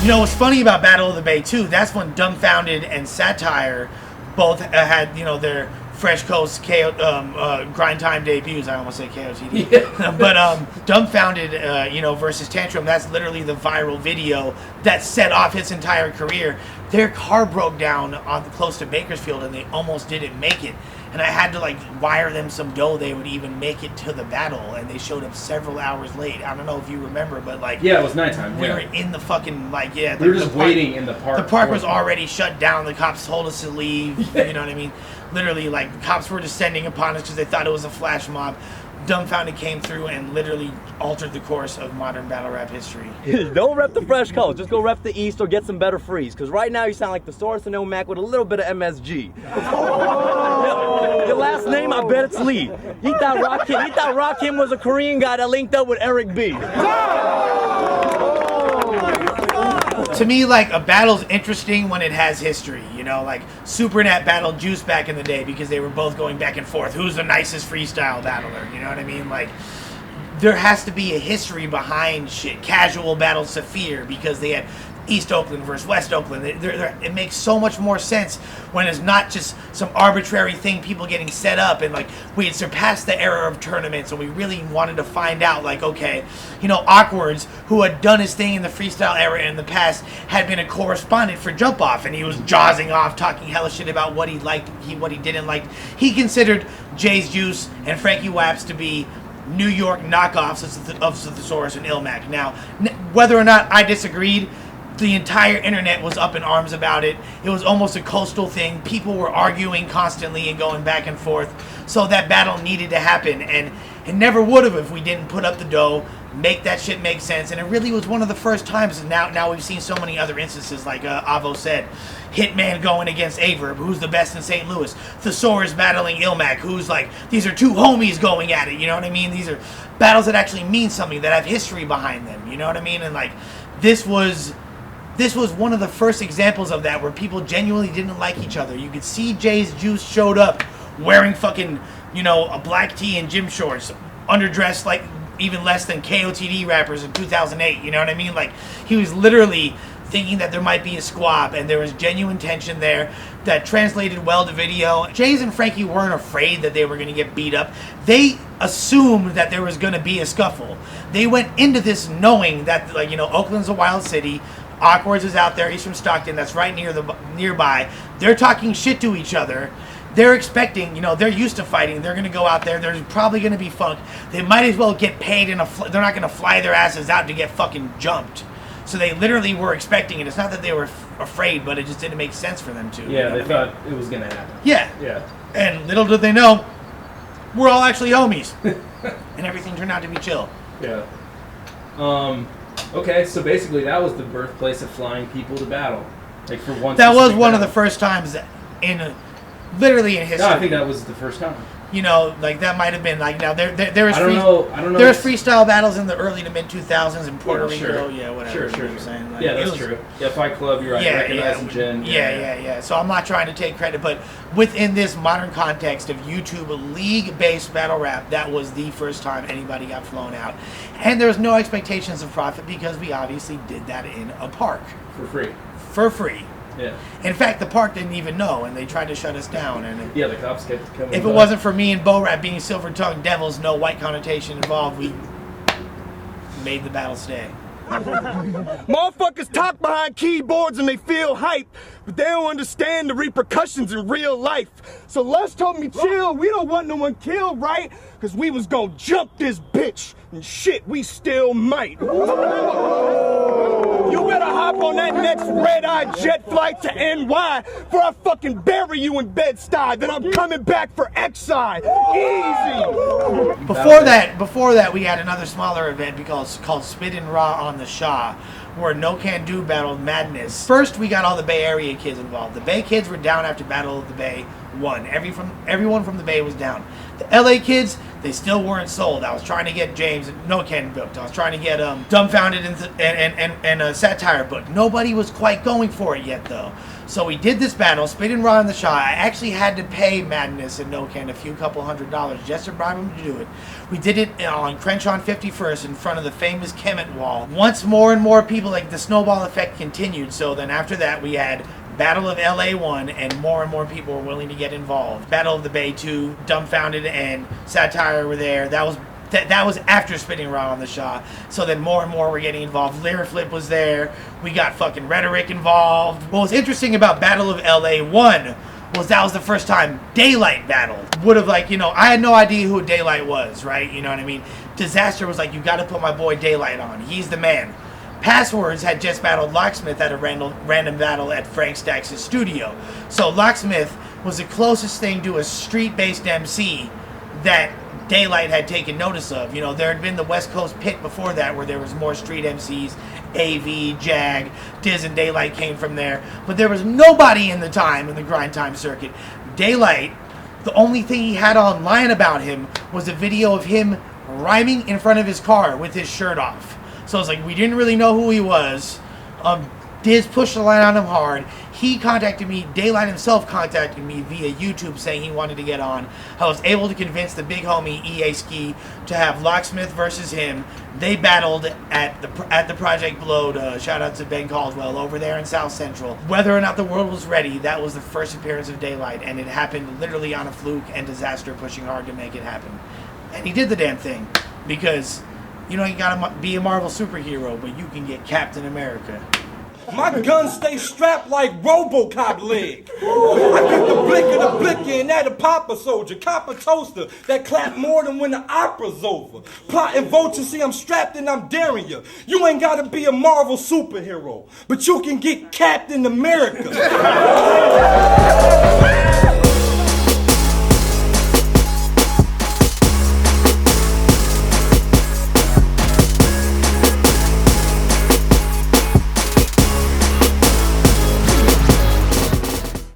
You know what's funny about Battle of the Bay too? That's when Dumbfoundead and Satire both had, you know, their Fresh Coast grind time debuts. I almost say KOTD. Yeah. But Dumbfoundead, you know, versus Tantrum. That's literally the viral video that set off his entire career. Their car broke down close to Bakersfield, and they almost didn't make it. And I had to like wire them some dough they would even make it to the battle, and they showed up several hours late. I don't know if you remember, but like, yeah, it was nighttime. We were in the fucking we were just waiting in the park. The park was already shut down. The cops told us to leave. You know what I mean? Literally, like, the cops were descending upon us because they thought it was a flash mob. Dumbfoundead came through and literally altered the course of modern battle rap history. Don't rep the Fresh Coast. Just go rep the East or get some better freeze. Because right now you sound like the Source and Mac with a little bit of MSG. Your last name, I bet it's Lee. He thought Rakim was a Korean guy that linked up with Eric B. To me, like, a battle's interesting when it has history, you know, like Supernat battled Juice back in the day because they were both going back and forth. Who's the nicest freestyle battler? You know what I mean? Like, there has to be a history behind shit. Casual battled Saphir because they had East Oakland versus West Oakland. It makes so much more sense when it's not just some arbitrary thing, people getting set up, and like we had surpassed the era of tournaments, and we really wanted to find out, like, okay, you know, Awkwards, who had done his thing in the freestyle era in the past, had been a correspondent for Jump Off, and he was jazzing off, talking hella shit about what he liked, what he didn't like. He considered Jay's Juice and Frankie Waps to be New York knockoffs of the Source and Ilmac. Now, whether or not I disagreed, the entire internet was up in arms about it. It was almost a coastal thing. People were arguing constantly and going back and forth. So that battle needed to happen, and it never would have if we didn't put up the dough, make that shit make sense. And it really was one of the first times. And now we've seen so many other instances, like Avo said, Hitman going against Averb, who's the best in St. Louis. Thesaurus battling Ilmac, who's like, these are two homies going at it. You know what I mean? These are battles that actually mean something, that have history behind them. You know what I mean? And like, this was one of the first examples of that, where people genuinely didn't like each other. You could see Jay's Juice showed up wearing fucking, you know, a black tee and gym shorts, underdressed like even less than KOTD rappers in 2008. You know what I mean? Like, he was literally thinking that there might be a squab, and there was genuine tension there that translated well to video. Jays and Frankie weren't afraid that they were going to get beat up. They assumed that there was going to be a scuffle. They went into this knowing that, like, you know, Oakland's a wild city. Awkwards is out there. He's from Stockton. That's right nearby. They're talking shit to each other. They're expecting, you know, they're used to fighting. They're going to go out there. There's probably going to be funk. They might as well get paid they're not going to fly their asses out to get fucking jumped. So they literally were expecting it. It's not that they were afraid, but it just didn't make sense for them to. Yeah, you know they thought it was going to happen. Yeah. Yeah. And little did they know, we're all actually homies. And everything turned out to be chill. Yeah. Okay, so basically that was the birthplace of flying people to battle. Like, for one. That was one of the first times literally in history. No, I think that was the first time. You know, like, that might have been, like, now there was I don't know. There was freestyle battles in the early to mid 2000s in Puerto Rico. Sure. Yeah, whatever. Sure. I'm saying. Like, yeah, that's true. Yeah, Fight Club, you're right. Yeah, Recognize and Jen. Yeah. So I'm not trying to take credit, but within this modern context of YouTube league-based battle rap, that was the first time anybody got flown out. And there was no expectations of profit because we obviously did that in a park. For free. Yeah. In fact, the park didn't even know, and they tried to shut us down. And yeah, the cops kept coming. If it wasn't for me and Bo Rap being silver-tongued devils, no white connotation involved, we made the battle stay. Motherfuckers talk behind keyboards and they feel hype, but they don't understand the repercussions in real life. So Lush told me chill, we don't want no one killed, right? Cause we was gonna jump this bitch, and shit, we still might. You better hop on that next red-eye jet flight to NY before I fucking bury you in Bed-Stuy. Then I'm coming back for Exide. Easy. Before that, we had another smaller event called Spit and Raw on the Shaw, where No Can Do battled Madness. First, we got all the Bay Area kids involved. The Bay kids were down after Battle of the Bay 1. Everyone from the Bay was down. The LA kids, they still weren't sold. I was trying to get James and No Can booked. I was trying to get Dumbfoundead and Satire booked. Nobody was quite going for it yet, though. So we did this battle, Spitting Raw in the Shaw. I actually had to pay Madness and No Can a couple $100 just to bribe him to do it. We did it on Crenshaw and 51st in front of the famous Kemet wall. Once more and more people, like the snowball effect continued. So then after that we had Battle of LA 1, and more people were willing to get involved. Battle of the Bay 2, Dumbfoundead and Satire were there. That was after Spitting Raw on the Shaw. So then more and more were getting involved. Lyriflip was there. We got fucking Rhetoric involved. What was interesting about Battle of LA 1 was that was the first time Daylyt battled. Would have, like, you know, I had no idea who Daylyt was, right? You know what I mean? Disaster was like, you got to put my boy Daylyt on. He's the man. Passwords had just battled Locksmith at a random battle at Frank Stax' studio. So Locksmith was the closest thing to a street-based MC that Daylyt had taken notice of. You know, there had been the West Coast pit before that where there was more street MCs. AV, Jag, Diz and Daylyt came from there. But there was nobody in the grind time circuit. Daylyt, the only thing he had online about him was a video of him rhyming in front of his car with his shirt off. So it's like, we didn't really know who he was. Diz pushed the line on him hard. He contacted me, Daylyt himself contacted me via YouTube saying he wanted to get on. I was able to convince the big homie EA Ski to have Locksmith versus him. They battled at the Project Blowed. Shout out to Ben Caldwell over there in South Central. Whether or not the world was ready, that was the first appearance of Daylyt, and it happened literally on a fluke and Disaster pushing hard to make it happen. And he did the damn thing, because you know, you gotta be a Marvel superhero, but you can get Captain America. My gun stay strapped like RoboCop leg. I get the blicker and that a Papa soldier, copper toaster that clap more than when the opera's over. Plotting vulture, see I'm strapped and I'm daring you. You ain't gotta be a Marvel superhero, but you can get Captain America.